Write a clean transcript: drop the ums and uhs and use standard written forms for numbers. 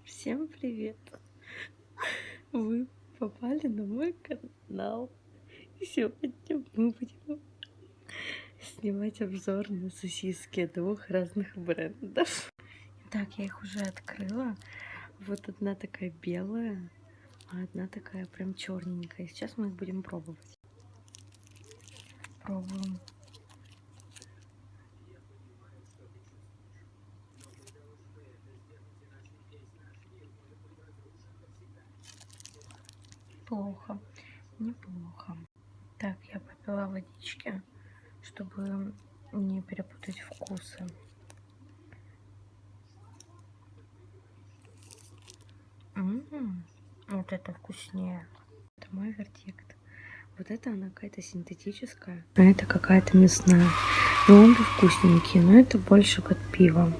Всем привет! Вы попали на мой канал. И сегодня мы будем снимать обзор на сосиски двух разных брендов. Так, я их уже открыла. Вот одна такая белая, а одна такая прям черненькая. Сейчас мы их будем пробовать. Пробуем. Плохо, неплохо. Так, я попила водички, чтобы не перепутать вкусы. Вот это вкуснее. Это мой вердикт. Вот это она какая-то синтетическая, а это какая-то мясная. И обе вкусненькие, но это больше под пиво.